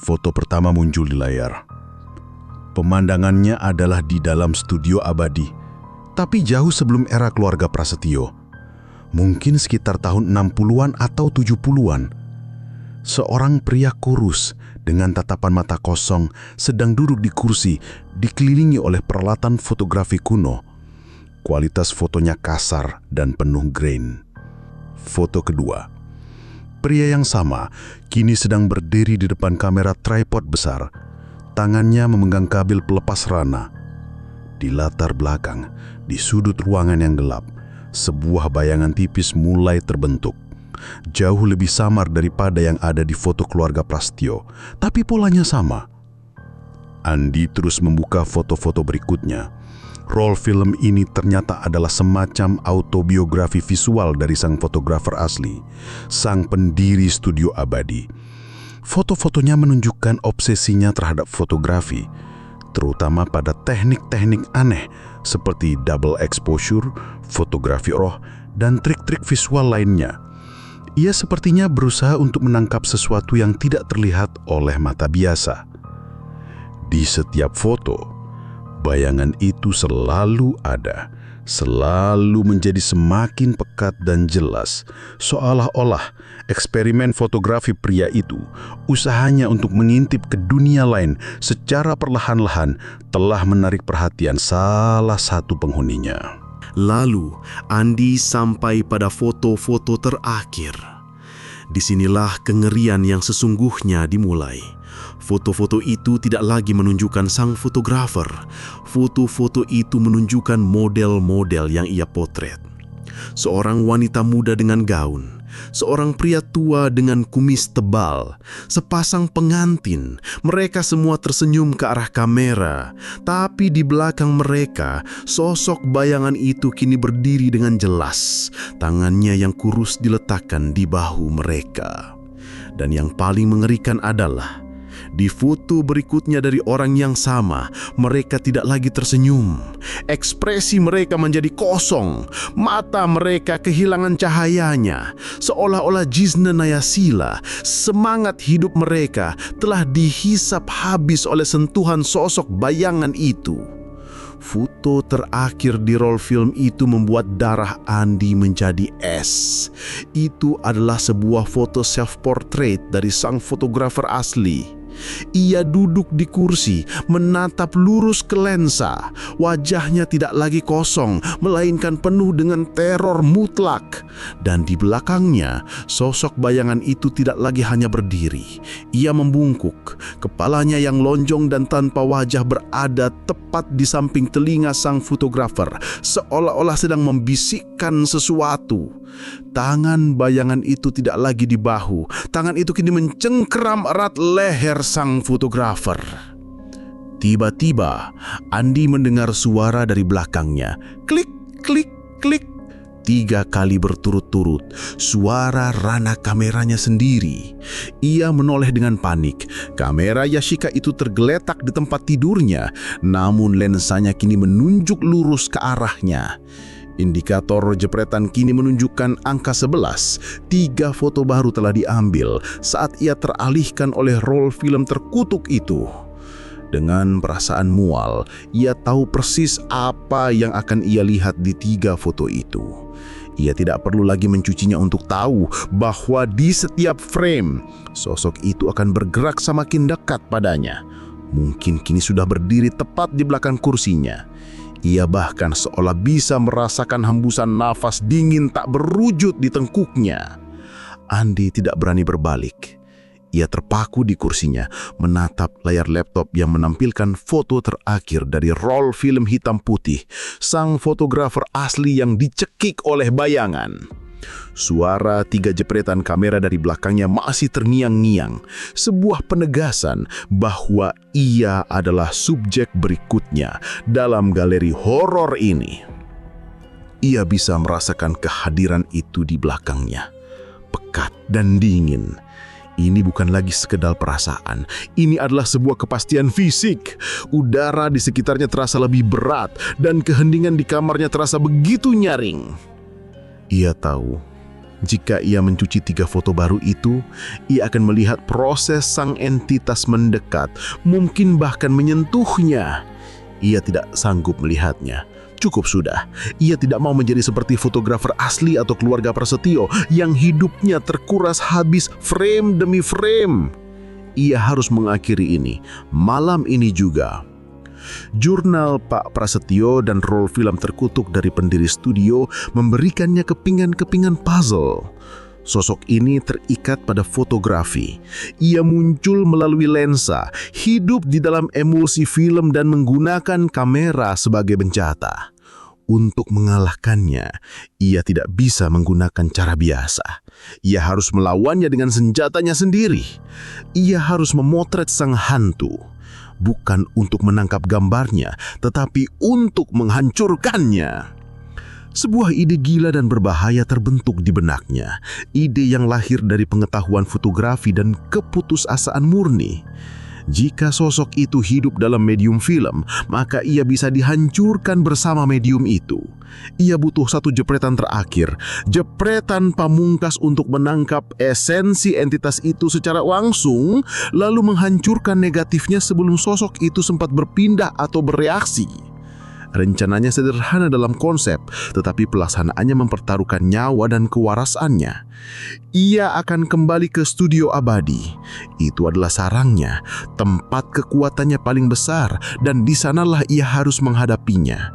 Foto pertama muncul di layar. Pemandangannya adalah di dalam studio abadi, tapi jauh sebelum era keluarga Prasetyo. Mungkin sekitar tahun 60-an atau 70-an. Seorang pria kurus dengan tatapan mata kosong sedang duduk di kursi, dikelilingi oleh peralatan fotografi kuno. Kualitas fotonya kasar dan penuh grain. Foto kedua. Pria yang sama kini sedang berdiri di depan kamera tripod besar. Tangannya memegang kabel pelepas rana. Di latar belakang, di sudut ruangan yang gelap, sebuah bayangan tipis mulai terbentuk. Jauh lebih samar daripada yang ada di foto keluarga Prasetyo, tapi polanya sama. Andi terus membuka foto-foto berikutnya. Roll film ini ternyata adalah semacam autobiografi visual dari sang fotografer asli, sang pendiri studio abadi. Foto-fotonya menunjukkan obsesinya terhadap fotografi, terutama pada teknik-teknik aneh seperti double exposure, fotografi roh, dan trik-trik visual lainnya. Ia sepertinya berusaha untuk menangkap sesuatu yang tidak terlihat oleh mata biasa. Di setiap foto, bayangan itu selalu ada, selalu menjadi semakin pekat dan jelas, seolah-olah eksperimen fotografi pria itu, usahanya untuk mengintip ke dunia lain secara perlahan-lahan, telah menarik perhatian salah satu penghuninya. Lalu, Andi sampai pada foto-foto terakhir. Disinilah kengerian yang sesungguhnya dimulai. Foto-foto itu tidak lagi menunjukkan sang fotografer. Foto-foto itu menunjukkan model-model yang ia potret. Seorang wanita muda dengan gaun, seorang pria tua dengan kumis tebal, sepasang pengantin. Mereka semua tersenyum ke arah kamera, tapi di belakang mereka, sosok bayangan itu kini berdiri dengan jelas. Tangannya yang kurus diletakkan di bahu mereka. Dan yang paling mengerikan adalah, di foto berikutnya dari orang yang sama, mereka tidak lagi tersenyum. Ekspresi mereka menjadi kosong. Mata mereka kehilangan cahayanya. Seolah-olah jizna nayasila, semangat hidup mereka telah dihisap habis oleh sentuhan sosok bayangan itu. Foto terakhir di roll film itu membuat darah Andi menjadi es. Itu adalah sebuah foto self-portrait dari sang fotografer asli. Ia duduk di kursi, menatap lurus ke lensa. Wajahnya tidak lagi kosong, melainkan penuh dengan teror mutlak. Dan di belakangnya, sosok bayangan itu tidak lagi hanya berdiri. Ia membungkuk, kepalanya yang lonjong dan tanpa wajah berada tepat di samping telinga sang fotografer, seolah-olah sedang membisikkan sesuatu. Tangan bayangan itu tidak lagi di bahu. Tangan itu kini mencengkeram erat leher sang fotografer. Tiba-tiba, Andi mendengar suara dari belakangnya. Klik, klik, klik. 3 kali berturut-turut, suara ranah kameranya sendiri. Ia menoleh dengan panik. Kamera Yashika itu tergeletak di tempat tidurnya, namun lensanya kini menunjuk lurus ke arahnya. Indikator jepretan kini menunjukkan angka 11. 3 foto baru telah diambil saat ia teralihkan oleh roll film terkutuk itu. Dengan perasaan mual, ia tahu persis apa yang akan ia lihat di 3 foto itu. Ia tidak perlu lagi mencucinya untuk tahu bahwa di setiap frame, sosok itu akan bergerak semakin dekat padanya. Mungkin kini sudah berdiri tepat di belakang kursinya. Ia bahkan seolah bisa merasakan hembusan nafas dingin tak berwujud di tengkuknya. Andi tidak berani berbalik. Ia terpaku di kursinya, menatap layar laptop yang menampilkan foto terakhir dari roll film hitam putih, sang fotografer asli yang dicekik oleh bayangan. Suara 3 jepretan kamera dari belakangnya masih terngiang-ngiang, sebuah penegasan bahwa ia adalah subjek berikutnya dalam galeri horor ini. Ia bisa merasakan kehadiran itu di belakangnya, pekat dan dingin. Ini bukan lagi sekedar perasaan, ini adalah sebuah kepastian fisik. Udara di sekitarnya terasa lebih berat dan keheningan di kamarnya terasa begitu nyaring. Ia tahu, jika ia mencuci 3 foto baru itu, ia akan melihat proses sang entitas mendekat, mungkin bahkan menyentuhnya. Ia tidak sanggup melihatnya. Cukup sudah, ia tidak mau menjadi seperti fotografer asli atau keluarga Prasetyo yang hidupnya terkuras habis frame demi frame. Ia harus mengakhiri ini, malam ini juga. Jurnal Pak Prasetyo dan roll film terkutuk dari pendiri studio memberikannya kepingan-kepingan puzzle. Sosok ini terikat pada fotografi. Ia muncul melalui lensa, hidup di dalam emulsi film dan menggunakan kamera sebagai senjata. Untuk mengalahkannya, ia tidak bisa menggunakan cara biasa. Ia harus melawannya dengan senjatanya sendiri. Ia harus memotret sang hantu. Bukan untuk menangkap gambarnya, tetapi untuk menghancurkannya. Sebuah ide gila dan berbahaya terbentuk di benaknya. Ide yang lahir dari pengetahuan fotografi dan keputusasaan murni. Jika sosok itu hidup dalam medium film, maka ia bisa dihancurkan bersama medium itu. Ia butuh 1 jepretan terakhir, jepretan pamungkas untuk menangkap esensi entitas itu secara langsung, lalu menghancurkan negatifnya sebelum sosok itu sempat berpindah atau bereaksi. Rencananya sederhana dalam konsep, tetapi pelaksanaannya mempertaruhkan nyawa dan kewarasannya. Ia akan kembali ke studio abadi. Itu adalah sarangnya, tempat kekuatannya paling besar, dan di sanalah ia harus menghadapinya.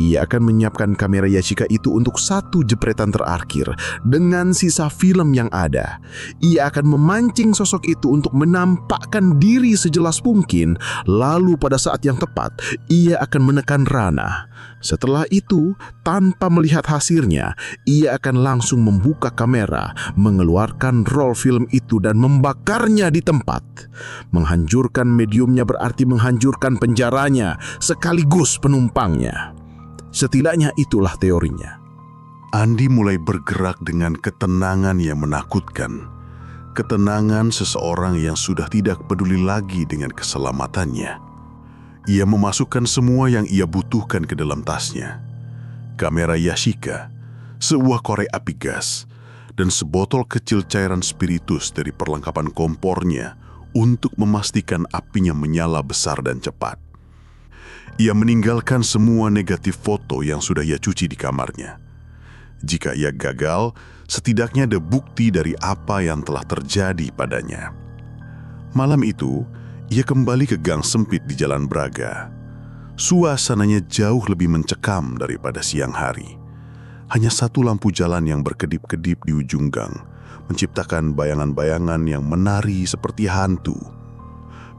Ia akan menyiapkan kamera Yashika itu untuk 1 jepretan terakhir dengan sisa film yang ada. Ia akan memancing sosok itu untuk menampakkan diri sejelas mungkin, lalu pada saat yang tepat, ia akan menekan ranah. Setelah itu, tanpa melihat hasilnya, ia akan langsung membuka kamera, mengeluarkan roll film itu dan membakarnya di tempat. Menghancurkan mediumnya berarti menghancurkan penjaranya, sekaligus penumpangnya. Setidaknya itulah teorinya. Andi mulai bergerak dengan ketenangan yang menakutkan. Ketenangan seseorang yang sudah tidak peduli lagi dengan keselamatannya. Ia memasukkan semua yang ia butuhkan ke dalam tasnya. Kamera Yashika, sebuah korek api gas, dan sebotol kecil cairan spiritus dari perlengkapan kompornya untuk memastikan apinya menyala besar dan cepat. Ia meninggalkan semua negatif foto yang sudah ia cuci di kamarnya. Jika ia gagal, setidaknya ada bukti dari apa yang telah terjadi padanya. Malam itu, Ia kembali ke gang sempit di Jalan Braga. Suasananya jauh lebih mencekam daripada siang hari. Hanya satu lampu jalan yang berkedip-kedip di ujung gang, menciptakan bayangan-bayangan yang menari seperti hantu.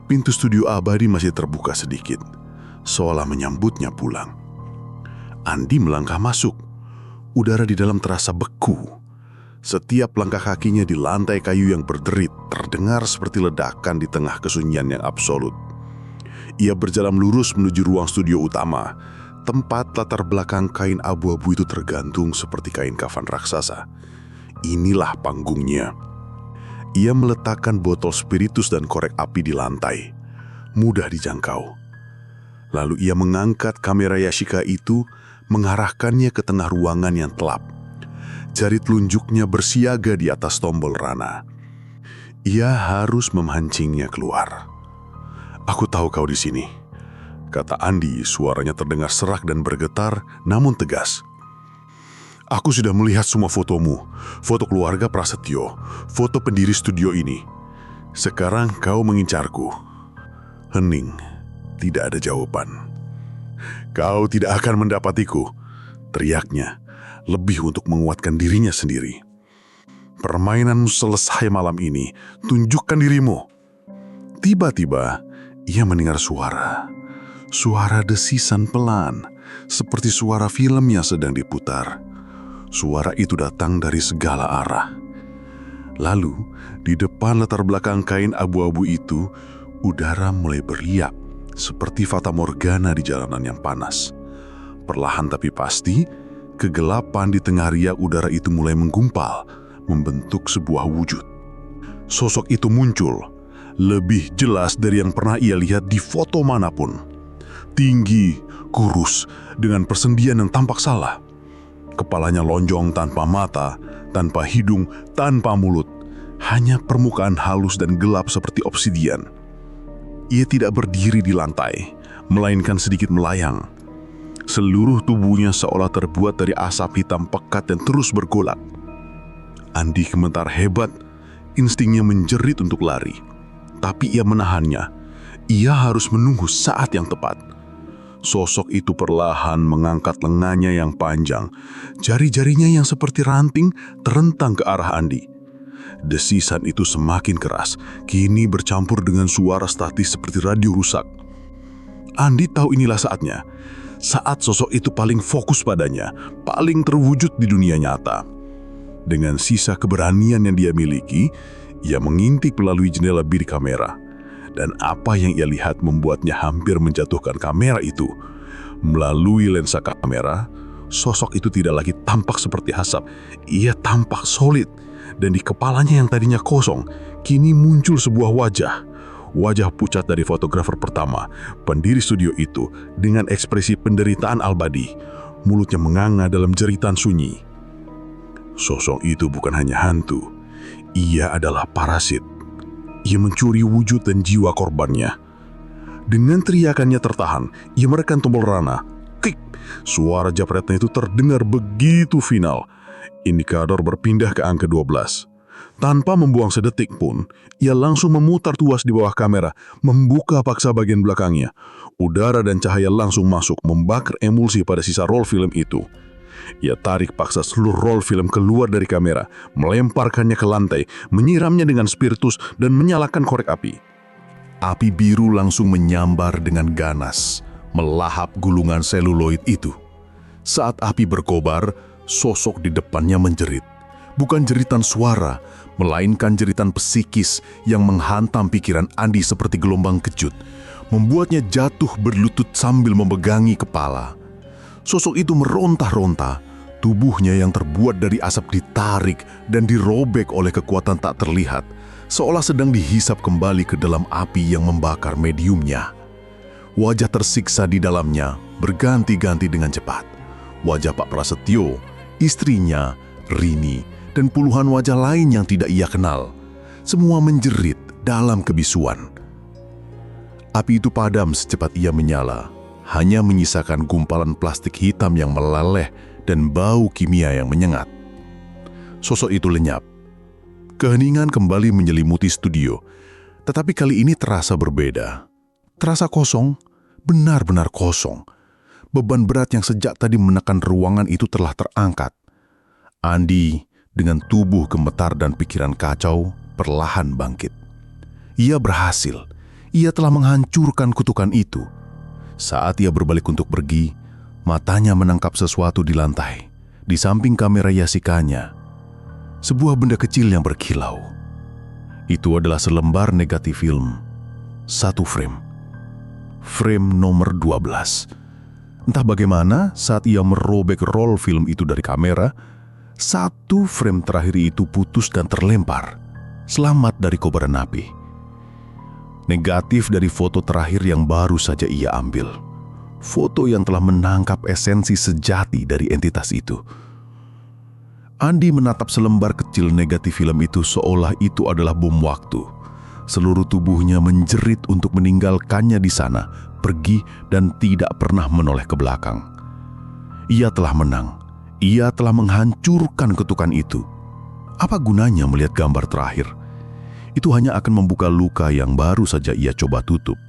Pintu studio abadi masih terbuka sedikit, seolah menyambutnya pulang. Andi melangkah masuk. Udara di dalam terasa beku. Setiap langkah kakinya di lantai kayu yang berderit terdengar seperti ledakan di tengah kesunyian yang absolut. Ia berjalan lurus menuju ruang studio utama, tempat latar belakang kain abu-abu itu tergantung seperti kain kafan raksasa. Inilah panggungnya. Ia meletakkan botol spiritus dan korek api di lantai, mudah dijangkau. Lalu ia mengangkat kamera Yashica itu, mengarahkannya ke tengah ruangan yang gelap. Jari telunjuknya bersiaga di atas tombol rana. Ia harus memancingnya keluar. "Aku tahu kau di sini," kata Andi, suaranya terdengar serak dan bergetar, namun tegas. "Aku sudah melihat semua fotomu, foto keluarga Prasetyo, foto pendiri studio ini. Sekarang kau mengincarku." Hening, tidak ada jawaban. "Kau tidak akan mendapatiku," teriaknya, lebih untuk menguatkan dirinya sendiri. "Permainanmu selesai malam ini, tunjukkan dirimu." Tiba-tiba, ia mendengar suara. Suara desisan pelan, seperti suara film yang sedang diputar. Suara itu datang dari segala arah. Lalu, di depan latar belakang kain abu-abu itu, udara mulai berliap, seperti fata morgana di jalanan yang panas. Perlahan tapi pasti, kegelapan di tengah riak udara itu mulai menggumpal, membentuk sebuah wujud. Sosok itu muncul, lebih jelas dari yang pernah ia lihat di foto manapun. Tinggi, kurus, dengan persendian yang tampak salah. Kepalanya lonjong tanpa mata, tanpa hidung, tanpa mulut. Hanya permukaan halus dan gelap seperti obsidian. Ia tidak berdiri di lantai, melainkan sedikit melayang. Seluruh tubuhnya seolah terbuat dari asap hitam pekat dan terus bergolak. Andi gemetar hebat, instingnya menjerit untuk lari. Tapi ia menahannya. Ia harus menunggu saat yang tepat. Sosok itu perlahan mengangkat lengannya yang panjang. Jari-jarinya yang seperti ranting terentang ke arah Andi. Desisan itu semakin keras, kini bercampur dengan suara statis seperti radio rusak. Andi tahu inilah saatnya. Saat sosok itu paling fokus padanya, paling terwujud di dunia nyata. Dengan sisa keberanian yang dia miliki, ia mengintip melalui jendela bilik kamera. Dan apa yang ia lihat membuatnya hampir menjatuhkan kamera itu. Melalui lensa kamera, sosok itu tidak lagi tampak seperti asap. Ia tampak solid, dan di kepalanya yang tadinya kosong, kini muncul sebuah wajah. Wajah pucat dari fotografer pertama, pendiri studio itu, dengan ekspresi penderitaan abadi. Mulutnya menganga dalam jeritan sunyi. Sosok itu bukan hanya hantu, ia adalah parasit. Ia mencuri wujud dan jiwa korbannya. Dengan teriakannya tertahan, ia menekan tombol rana. Klik! Suara japretnya itu terdengar begitu final. Indikator berpindah ke angka 12. Tanpa membuang sedetik pun, ia langsung memutar tuas di bawah kamera, membuka paksa bagian belakangnya. Udara dan cahaya langsung masuk, membakar emulsi pada sisa roll film itu. Ia tarik paksa seluruh roll film keluar dari kamera, melemparkannya ke lantai, menyiramnya dengan spiritus dan menyalakan korek api. Api biru langsung menyambar dengan ganas, melahap gulungan seluloid itu. Saat api berkobar, sosok di depannya menjerit. Bukan jeritan suara, melainkan jeritan psikis yang menghantam pikiran Andi seperti gelombang kejut, membuatnya jatuh berlutut sambil memegangi kepala. Sosok itu meronta-ronta, tubuhnya yang terbuat dari asap ditarik dan dirobek oleh kekuatan tak terlihat, seolah sedang dihisap kembali ke dalam api yang membakar mediumnya. Wajah tersiksa di dalamnya berganti-ganti dengan cepat. Wajah Pak Prasetyo, istrinya, Rini, dan puluhan wajah lain yang tidak ia kenal. Semua menjerit dalam kebisuan. Api itu padam secepat ia menyala, hanya menyisakan gumpalan plastik hitam yang meleleh dan bau kimia yang menyengat. Sosok itu lenyap. Keheningan kembali menyelimuti studio. Tetapi kali ini terasa berbeda. Terasa kosong, benar-benar kosong. Beban berat yang sejak tadi menekan ruangan itu telah terangkat. Andi dengan tubuh gemetar dan pikiran kacau perlahan bangkit. Ia berhasil. Ia telah menghancurkan kutukan itu. Saat ia berbalik untuk pergi, matanya menangkap sesuatu di lantai, di samping kamera Yasikanya. Sebuah benda kecil yang berkilau. Itu adalah selembar negatif film. Satu frame. Frame nomor 12. Entah bagaimana saat ia merobek roll film itu dari kamera, satu frame terakhir itu putus dan terlempar. Selamat dari kobaran api. Negatif dari foto terakhir yang baru saja ia ambil. Foto yang telah menangkap esensi sejati dari entitas itu. Andi menatap selembar kecil negatif film itu seolah itu adalah bom waktu. Seluruh tubuhnya menjerit untuk meninggalkannya di sana, pergi dan tidak pernah menoleh ke belakang. Ia telah menang. Ia telah menghancurkan kutukan itu. Apa gunanya melihat gambar terakhir? Itu hanya akan membuka luka yang baru saja ia coba tutup.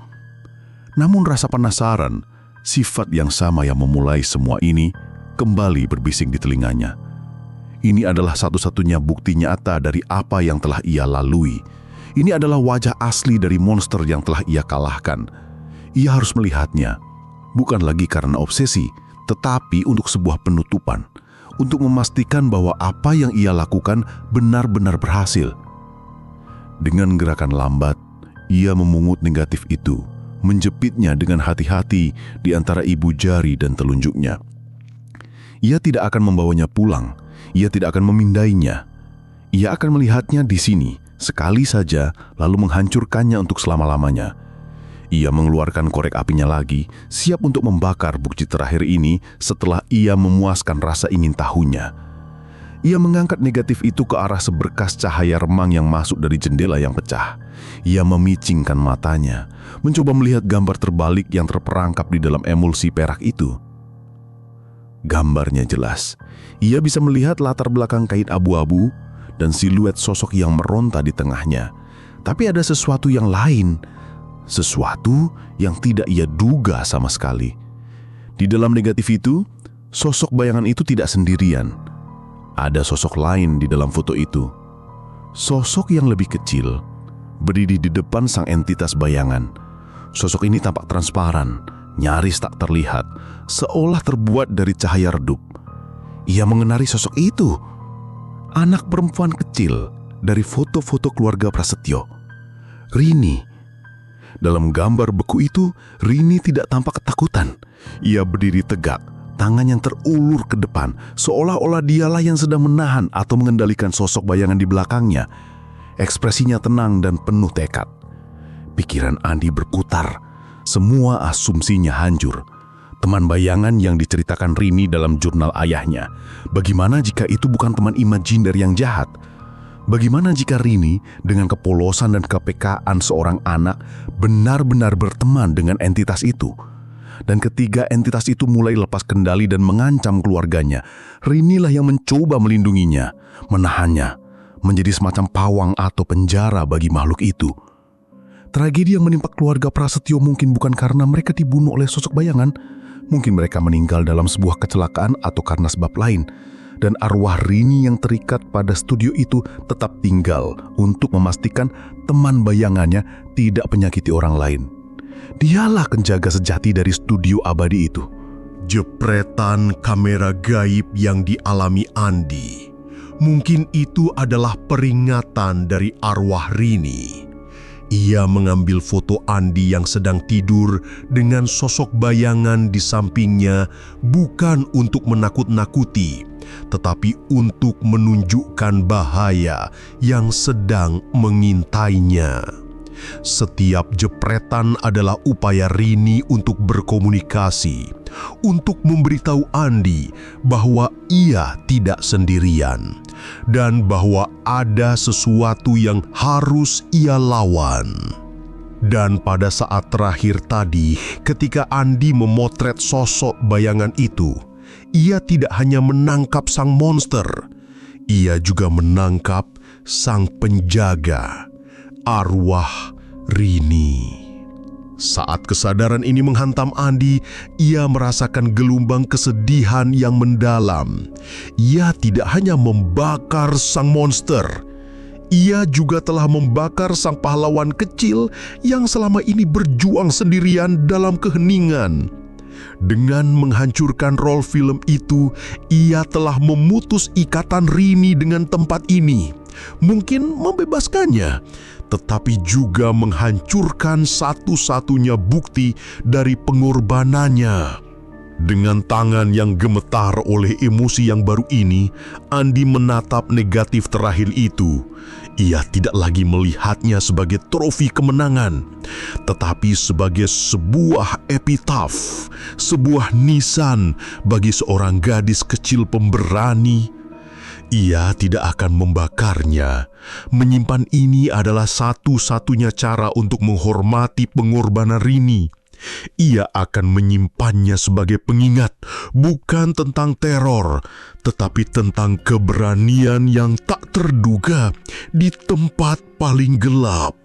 Namun rasa penasaran, sifat yang sama yang memulai semua ini, kembali berbising di telinganya. Ini adalah satu-satunya bukti nyata dari apa yang telah ia lalui. Ini adalah wajah asli dari monster yang telah ia kalahkan. Ia harus melihatnya, bukan lagi karena obsesi, tetapi untuk sebuah penutupan, untuk memastikan bahwa apa yang ia lakukan benar-benar berhasil. Dengan gerakan lambat, ia memungut negatif itu, menjepitnya dengan hati-hati di antara ibu jari dan telunjuknya. Ia tidak akan membawanya pulang. Ia tidak akan memindainya. Ia akan melihatnya di sini, sekali saja, lalu menghancurkannya untuk selama-lamanya. Ia mengeluarkan korek apinya lagi, siap untuk membakar bukti terakhir ini setelah ia memuaskan rasa ingin tahunya. Ia mengangkat negatif itu ke arah seberkas cahaya remang yang masuk dari jendela yang pecah. Ia memicingkan matanya, mencoba melihat gambar terbalik yang terperangkap di dalam emulsi perak itu. Gambarnya jelas. Ia bisa melihat latar belakang kain abu-abu dan siluet sosok yang meronta di tengahnya. Tapi ada sesuatu yang lain. Sesuatu yang tidak ia duga sama sekali. Di dalam negatif itu, sosok bayangan itu tidak sendirian. Ada sosok lain di dalam foto itu. Sosok yang lebih kecil, berdiri di depan sang entitas bayangan. Sosok ini tampak transparan, nyaris tak terlihat, seolah terbuat dari cahaya redup. Ia mengenali sosok itu. Anak perempuan kecil dari foto-foto keluarga Prasetyo. Rini. Dalam gambar beku itu, Rini tidak tampak ketakutan. Ia berdiri tegak, tangan yang terulur ke depan, seolah-olah dialah yang sedang menahan atau mengendalikan sosok bayangan di belakangnya. Ekspresinya tenang dan penuh tekad. Pikiran Andi berputar. Semua asumsinya hancur. Teman bayangan yang diceritakan Rini dalam jurnal ayahnya. Bagaimana jika itu bukan teman imajiner yang jahat? Bagaimana jika Rini dengan kepolosan dan kepekaan seorang anak benar-benar berteman dengan entitas itu? Dan ketika entitas itu mulai lepas kendali dan mengancam keluarganya, Rini lah yang mencoba melindunginya, menahannya, menjadi semacam pawang atau penjara bagi makhluk itu. Tragedi yang menimpa keluarga Prasetyo mungkin bukan karena mereka dibunuh oleh sosok bayangan. Mungkin mereka meninggal dalam sebuah kecelakaan atau karena sebab lain. Dan arwah Rini yang terikat pada studio itu tetap tinggal untuk memastikan teman bayangannya tidak menyakiti orang lain. Dialah penjaga sejati dari studio abadi itu. Jepretan kamera gaib yang dialami Andi. Mungkin itu adalah peringatan dari arwah Rini. Ia mengambil foto Andi yang sedang tidur dengan sosok bayangan di sampingnya bukan untuk menakut-nakuti, tetapi untuk menunjukkan bahaya yang sedang mengintainya. Setiap jepretan adalah upaya Rini untuk berkomunikasi, untuk memberitahu Andi bahwa ia tidak sendirian, dan bahwa ada sesuatu yang harus ia lawan. Dan pada saat terakhir tadi, ketika Andi memotret sosok bayangan itu, ia tidak hanya menangkap sang monster, ia juga menangkap sang penjaga, arwah Rini. Saat kesadaran ini menghantam Andi, ia merasakan gelombang kesedihan yang mendalam. Ia tidak hanya membakar sang monster, ia juga telah membakar sang pahlawan kecil yang selama ini berjuang sendirian dalam keheningan. Dengan menghancurkan rol film itu, ia telah memutus ikatan Rini dengan tempat ini. Mungkin membebaskannya, tetapi juga menghancurkan satu-satunya bukti dari pengorbanannya. Dengan tangan yang gemetar oleh emosi yang baru ini, Andi menatap negatif terakhir itu. Ia tidak lagi melihatnya sebagai trofi kemenangan, tetapi sebagai sebuah epitaf, sebuah nisan bagi seorang gadis kecil pemberani. Ia tidak akan membakarnya. Menyimpan ini adalah satu-satunya cara untuk menghormati pengorbanan Rini. Ia akan menyimpannya sebagai pengingat, bukan tentang teror, tetapi tentang keberanian yang tak terduga di tempat paling gelap.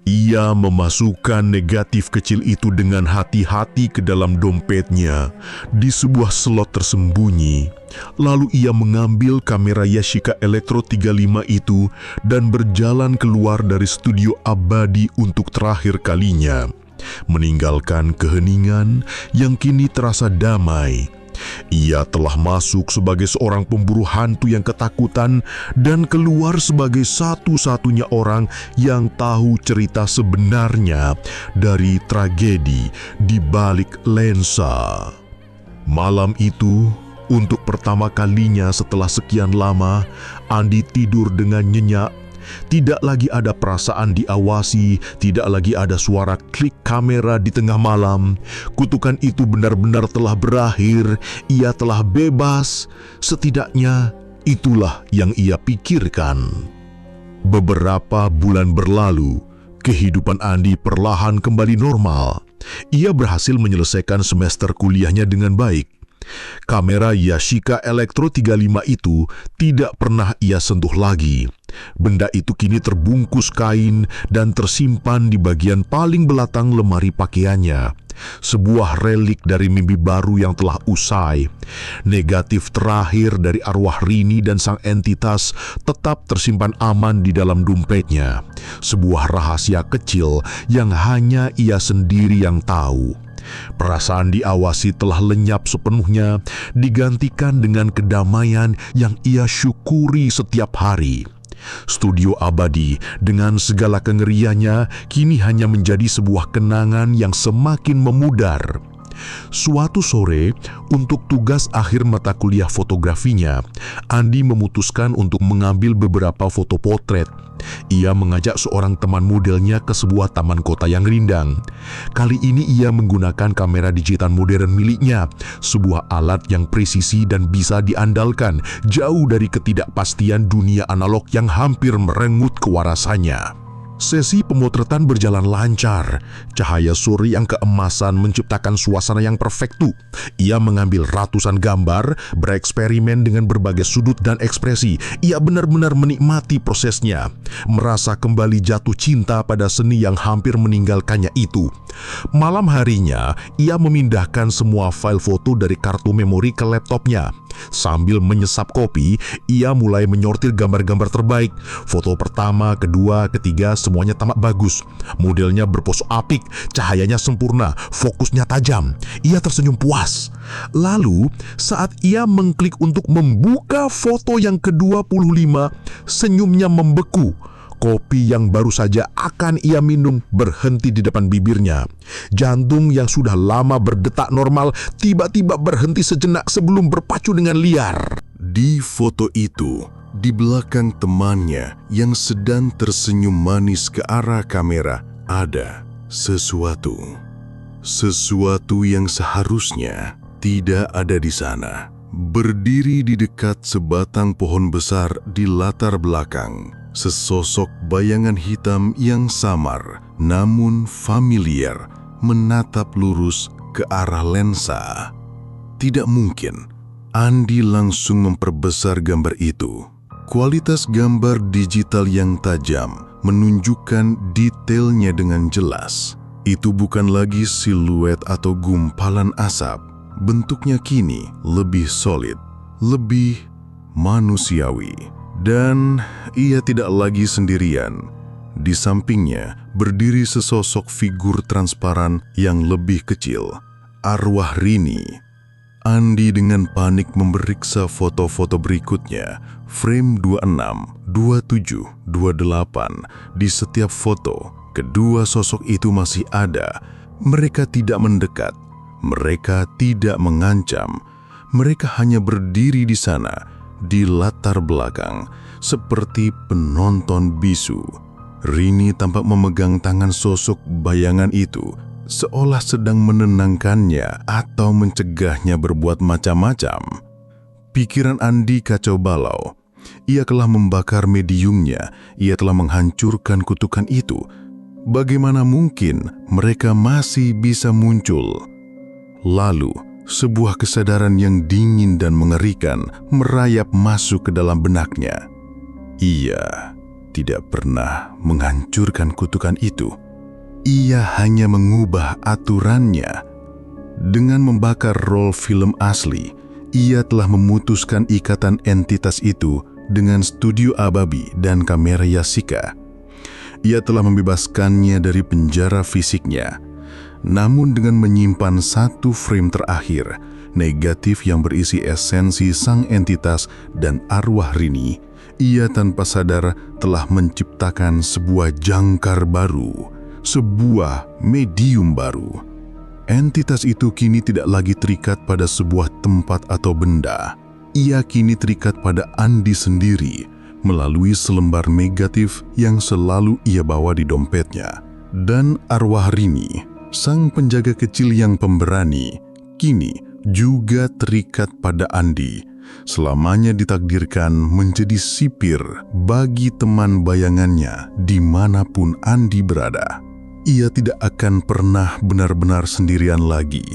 Ia memasukkan negatif kecil itu dengan hati-hati ke dalam dompetnya di sebuah slot tersembunyi. Lalu ia mengambil kamera Yashica Electro 35 itu dan berjalan keluar dari studio abadi untuk terakhir kalinya, meninggalkan keheningan yang kini terasa damai. Ia telah masuk sebagai seorang pemburu hantu yang ketakutan dan keluar sebagai satu-satunya orang yang tahu cerita sebenarnya dari tragedi di balik lensa. Malam itu, untuk pertama kalinya setelah sekian lama, Andi tidur dengan nyenyak. Tidak lagi ada perasaan diawasi, tidak lagi ada suara klik kamera di tengah malam. Kutukan itu benar-benar telah berakhir, ia telah bebas. Setidaknya itulah yang ia pikirkan. Beberapa bulan berlalu, kehidupan Andi perlahan kembali normal. Ia berhasil menyelesaikan semester kuliahnya dengan baik. Kamera Yashica Electro 35 itu tidak pernah ia sentuh lagi. Benda itu kini terbungkus kain dan tersimpan di bagian paling belakang lemari pakaiannya. Sebuah relik dari mimpi baru yang telah usai. Negatif terakhir dari arwah Rini dan sang entitas tetap tersimpan aman di dalam dompetnya. Sebuah rahasia kecil yang hanya ia sendiri yang tahu. Perasaan diawasi telah lenyap sepenuhnya, digantikan dengan kedamaian yang ia syukuri setiap hari. Studio abadi dengan segala kengeriannya kini hanya menjadi sebuah kenangan yang semakin memudar. Suatu sore, untuk tugas akhir mata kuliah fotografinya, Andi memutuskan untuk mengambil beberapa foto potret. Ia mengajak seorang teman modelnya ke sebuah taman kota yang rindang. Kali ini ia menggunakan kamera digital modern miliknya, sebuah alat yang presisi dan bisa diandalkan, jauh dari ketidakpastian dunia analog yang hampir merenggut kewarasannya. Sesi pemotretan berjalan lancar. Cahaya sore yang keemasan menciptakan suasana yang perfektu. Ia mengambil ratusan gambar, bereksperimen dengan berbagai sudut dan ekspresi. Ia benar-benar menikmati prosesnya, merasa kembali jatuh cinta pada seni yang hampir meninggalkannya itu. Malam harinya, ia memindahkan semua file foto dari kartu memori ke laptopnya. Sambil menyesap kopi, ia mulai menyortir gambar-gambar terbaik. Foto pertama, kedua, ketiga, semuanya tamat bagus. Modelnya berpose apik, cahayanya sempurna, fokusnya tajam. Ia tersenyum puas. Lalu, saat ia mengklik untuk membuka foto yang ke-25, senyumnya membeku. Kopi yang baru saja akan ia minum berhenti di depan bibirnya. Jantung yang sudah lama berdetak normal tiba-tiba berhenti sejenak sebelum berpacu dengan liar. Di foto itu, di belakang temannya yang sedang tersenyum manis ke arah kamera, ada sesuatu. Sesuatu yang seharusnya tidak ada di sana. Berdiri di dekat sebatang pohon besar di latar belakang, sesosok bayangan hitam yang samar namun familiar menatap lurus ke arah lensa. Tidak mungkin Andi langsung memperbesar gambar itu. Kualitas gambar digital yang tajam menunjukkan detailnya dengan jelas. Itu bukan lagi siluet atau gumpalan asap. Bentuknya kini lebih solid, lebih manusiawi. Dan ia tidak lagi sendirian. Di sampingnya berdiri sesosok figur transparan yang lebih kecil, arwah Rini. Andi dengan panik memeriksa foto-foto berikutnya, frame 26, 27, 28. Di setiap foto, kedua sosok itu masih ada. Mereka tidak mendekat, mereka tidak mengancam. Mereka hanya berdiri di sana, di latar belakang, seperti penonton bisu. Rini tampak memegang tangan sosok bayangan itu, seolah sedang menenangkannya atau mencegahnya berbuat macam-macam. Pikiran Andi kacau balau. Ia telah membakar mediumnya, ia telah menghancurkan kutukan itu. Bagaimana mungkin mereka masih bisa muncul? Lalu, sebuah kesadaran yang dingin dan mengerikan merayap masuk ke dalam benaknya. Ia tidak pernah menghancurkan kutukan itu. Ia hanya mengubah aturannya. Dengan membakar roll film asli, ia telah memutuskan ikatan entitas itu dengan studio Ababi dan kamera Yasika. Ia telah membebaskannya dari penjara fisiknya. Namun dengan menyimpan satu frame terakhir, negatif yang berisi esensi sang entitas dan arwah Rini, ia tanpa sadar telah menciptakan sebuah jangkar baru, sebuah medium baru. Entitas itu kini tidak lagi terikat pada sebuah tempat atau benda. Ia kini terikat pada Andi sendiri melalui selembar negatif yang selalu ia bawa di dompetnya. Dan arwah Rini, sang penjaga kecil yang pemberani, kini juga terikat pada Andi. Selamanya ditakdirkan menjadi sipir bagi teman bayangannya dimanapun Andi berada. Ia tidak akan pernah benar-benar sendirian lagi.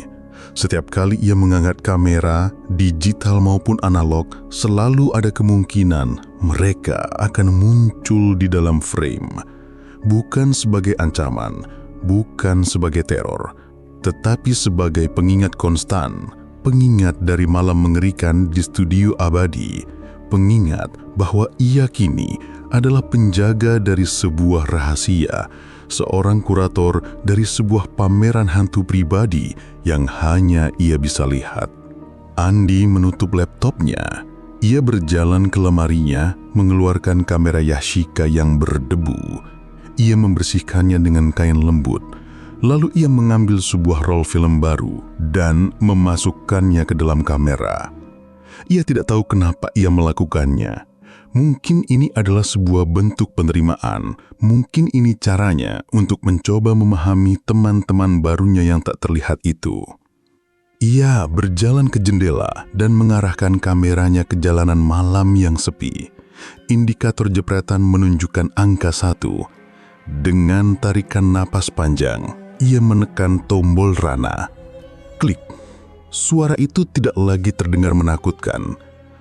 Setiap kali ia mengangkat kamera, digital maupun analog, selalu ada kemungkinan mereka akan muncul di dalam frame. Bukan sebagai ancaman, bukan sebagai teror, tetapi sebagai pengingat konstan, pengingat dari malam mengerikan di studio Abadi, pengingat bahwa ia kini adalah penjaga dari sebuah rahasia, seorang kurator dari sebuah pameran hantu pribadi yang hanya ia bisa lihat. Andi menutup laptopnya. Ia berjalan ke lemarinya, mengeluarkan kamera Yasika yang berdebu. Ia membersihkannya dengan kain lembut. Lalu ia mengambil sebuah roll film baru dan memasukkannya ke dalam kamera. Ia tidak tahu kenapa ia melakukannya. Mungkin ini adalah sebuah bentuk penerimaan. Mungkin ini caranya untuk mencoba memahami teman-teman barunya yang tak terlihat itu. Ia berjalan ke jendela dan mengarahkan kameranya ke jalanan malam yang sepi. Indikator jepretan menunjukkan angka 1. Dengan tarikan napas panjang, ia menekan tombol rana. Klik. Suara itu tidak lagi terdengar menakutkan.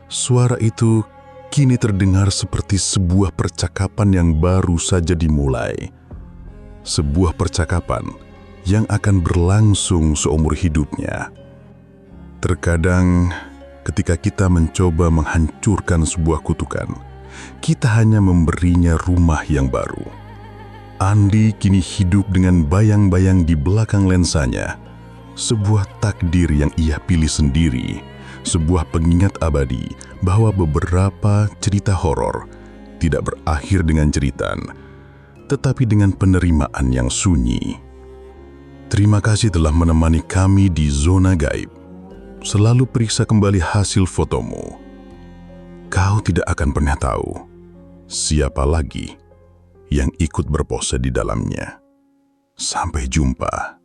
Suara itu kini terdengar seperti sebuah percakapan yang baru saja dimulai. Sebuah percakapan yang akan berlangsung seumur hidupnya. Terkadang ketika kita mencoba menghancurkan sebuah kutukan, kita hanya memberinya rumah yang baru. Andi kini hidup dengan bayang-bayang di belakang lensanya. Sebuah takdir yang ia pilih sendiri. Sebuah pengingat abadi bahwa beberapa cerita horor tidak berakhir dengan jeritan, tetapi dengan penerimaan yang sunyi. Terima kasih telah menemani kami di Zona Gaib. Selalu periksa kembali hasil fotomu. Kau tidak akan pernah tahu siapa lagi yang ikut berpose di dalamnya. Sampai jumpa.